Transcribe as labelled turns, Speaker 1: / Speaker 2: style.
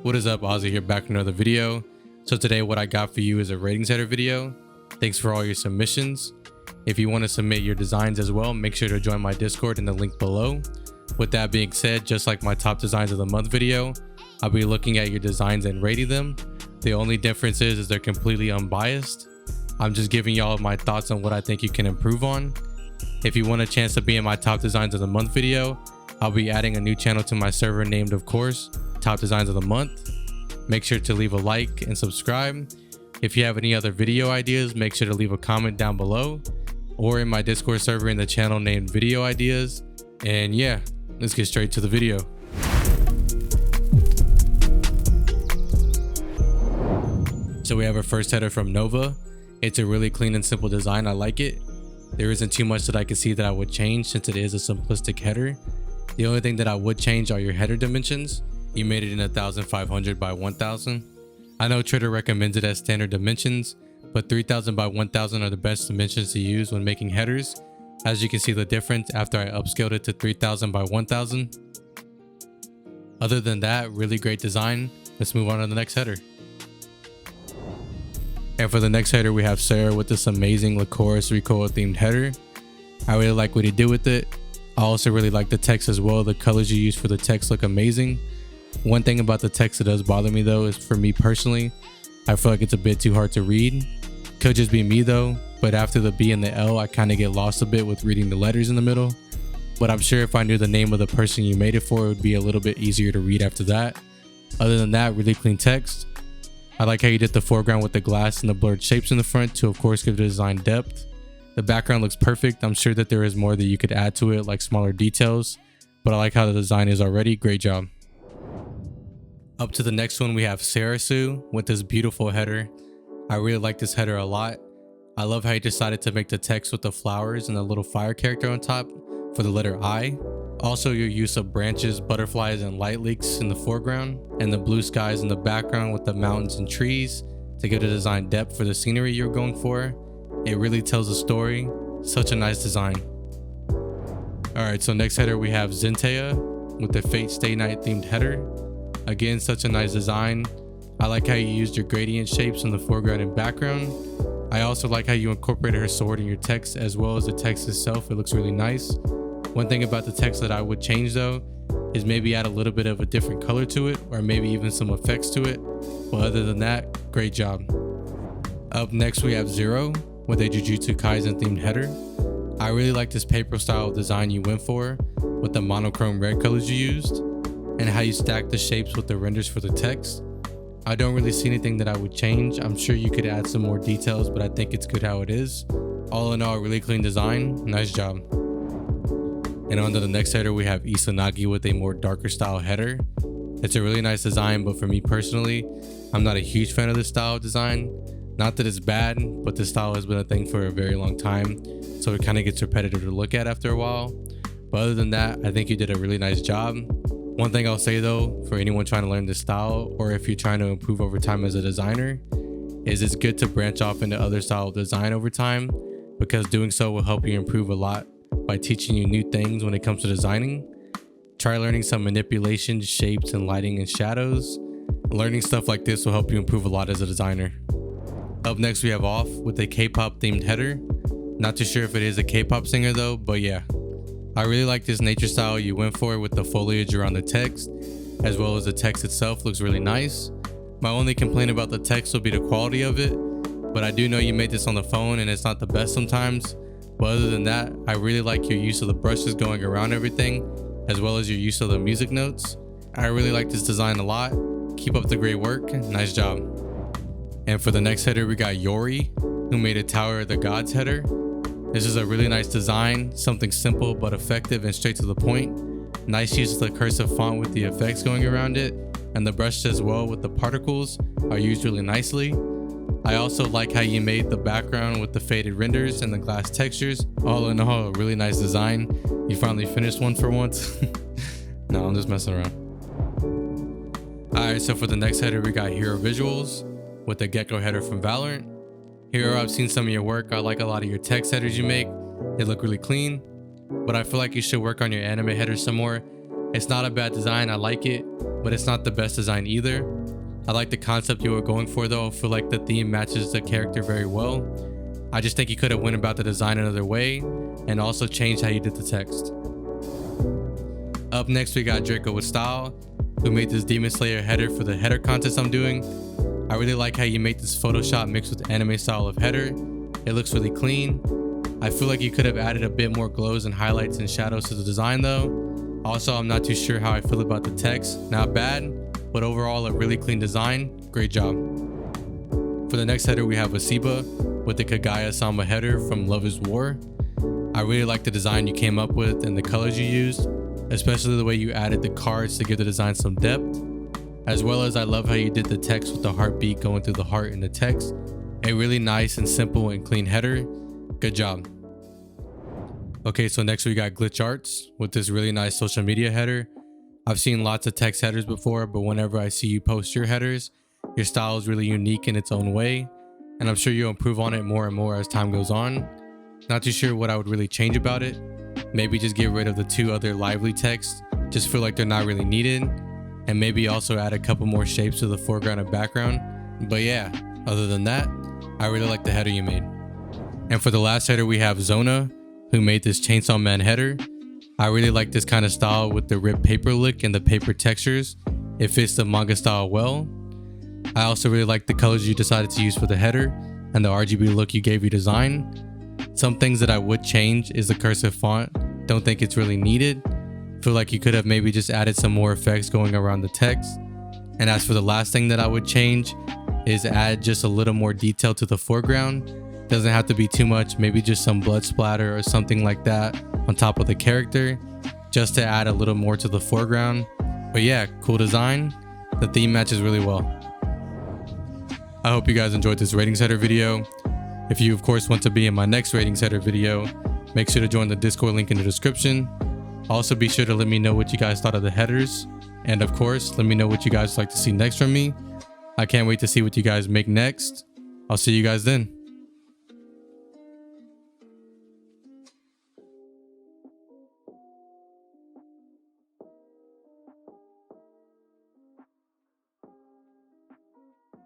Speaker 1: What is up, Ozzy here, back with another video. So today what I got for you is a ratings header video. Thanks for all your submissions. If you want to submit your designs as well, make sure to join my Discord in the link below. With that being said, just like my top designs of the month video, I'll be looking at your designs and rating them. The only difference is they're completely unbiased. I'm just giving y'all my thoughts on what I think you can improve on. If you want a chance to be in my top designs of the month video, I'll be adding a new channel to my server named, of course, Top Designs of the Month. Make sure to leave a like and subscribe. If you have any other video ideas, make sure to leave a comment down below or in my Discord server in the channel named Video Ideas. And yeah, let's get straight to the video. So we have our first header from Nova. It's a really clean and simple design. I like it. There isn't too much that I can see that I would change since it is a simplistic header. The only thing that I would change are your header dimensions. You made it in 1500 by 1000. I know Twitter recommends it as standard dimensions, but 3000 by 1000 are the best dimensions to use when making headers. As you can see the difference after I upscaled it to 3000 by 1000. Other than that, really great design. Let's move on to the next header. And for the next header, we have Sera with this amazing Lycoris recoil themed header. I really like what he did with it. I also really like the text as well. The colors you use for the text look amazing. One thing about the text that does bother me though is, for me personally, I feel like it's a bit too hard to read. Could just be me though, but after the B and the L, I kind of get lost a bit with reading the letters in the middle. But I'm sure if I knew the name of the person you made it for, it would be a little bit easier to read after that. Other than that, really clean text. I like how you did the foreground with the glass and the blurred shapes in the front to of course give the design depth. The background looks perfect. I'm sure that there is more that you could add to it, like smaller details, but I like how the design is already. Great job. Up to the next one, we have Serosu with this beautiful header. I really like this header a lot. I love how you decided to make the text with the flowers and the little fire character on top for the letter I. Also, your use of branches, butterflies, and light leaks in the foreground, and the blue skies in the background with the mountains and trees to give the design depth for the scenery you're going for. It really tells a story. Such a nice design. Alright, so next header we have Zenteia with the Fate Stay Night themed header. Again, such a nice design. I like how you used your gradient shapes in the foreground and background. I also like how you incorporated her sword in your text as well as the text itself. It looks really nice. One thing about the text that I would change though is maybe add a little bit of a different color to it, or maybe even some effects to it. But other than that, great job. Up next we have Zero with a Jujutsu Kaisen themed header. I really like this paper style design you went for with the monochrome red colors you used and how you stacked the shapes with the renders for the text. I don't really see anything that I would change. I'm sure you could add some more details, but I think it's good how it is. All in all, really clean design. Nice job. And on to the next header, we have Izanagi with a more darker style header. It's a really nice design, but for me personally, I'm not a huge fan of this style of design. Not that it's bad, but this style has been a thing for a very long time, so it kind of gets repetitive to look at after a while. But other than that, I think you did a really nice job. One thing I'll say though, for anyone trying to learn this style, or if you're trying to improve over time as a designer, is it's good to branch off into other style of design over time, because doing so will help you improve a lot by teaching you new things when it comes to designing. Try learning some manipulation, shapes, and lighting and shadows. Learning stuff like this will help you improve a lot as a designer. Up next we have Off with a K-pop themed header. Not too sure if it is a K-pop singer though, but yeah. I really like this nature style you went for with the foliage around the text, as well as the text itself looks really nice. My only complaint about the text will be the quality of it, but I do know you made this on the phone and it's not the best sometimes. But other than that, I really like your use of the brushes going around everything, as well as your use of the music notes. I really like this design a lot. Keep up the great work. Nice job. And for the next header, we got Yori, who made a Tower of the Gods header. This is a really nice design, something simple but effective and straight to the point. Nice use of the cursive font with the effects going around it, and the brushes as well with the particles are used really nicely. I also like how you made the background with the faded renders and the glass textures. All in all, a really nice design. You finally finished one for once. No, I'm just messing around. Alright, so for the next header, we got HeroVisuals with the Gecko header from Valorant. Hero, I've seen some of your work. I like a lot of your text headers you make. They look really clean, but I feel like you should work on your anime headers some more. It's not a bad design, I like it, but it's not the best design either. I like the concept you were going for though. I feel like the theme matches the character very well. I just think you could have went about the design another way and also changed how you did the text. Up next we got DraKo with Style, who made this Demon Slayer header for the header contest I'm doing. I really like how you made this Photoshop mixed with anime style of header. It looks really clean. I feel like you could have added a bit more glows and highlights and shadows to the design though. Also, I'm not too sure how I feel about the text. Not bad, but overall a really clean design. Great job. For the next header we have Eseba with the Kaguya Sama header from Love is War. I really like the design you came up with and the colors you used, especially the way you added the cards to give the design some depth, as well as I love how you did the text with the heartbeat going through the heart in the text. A really nice and simple and clean header. Good job. Okay, so next we got GlitchArts with this really nice social media header. I've seen lots of text headers before, but whenever I see you post your headers, your style is really unique in its own way, and I'm sure you'll improve on it more and more as time goes on. Not too sure what I would really change about it. Maybe just get rid of the 2 other lively texts, just feel like they're not really needed, and maybe also add a couple more shapes to the foreground and background. But yeah, other than that, I really like the header you made. And for the last header we have Dzona, who made this Chainsaw Man header. I really like this kind of style with the ripped paper look and the paper textures. It fits the manga style well. I also really like the colors you decided to use for the header and the RGB look you gave your design. Some things that I would change is the cursive font. Don't think it's really needed. Feel like you could have maybe just added some more effects going around the text. And as for the last thing that I would change is add just a little more detail to the foreground. Doesn't have to be too much, maybe just some blood splatter or something like that on top of the character, just to add a little more to the foreground. But yeah, cool design. The theme matches really well. I hope you guys enjoyed this rating setter video. If you of course want to be in my next rating setter video, make sure to join the Discord link in the description. Also be sure to let me know what you guys thought of the headers. And of course, let me know what you guys like to see next from me. I can't wait to see what you guys make next. I'll see you guys then.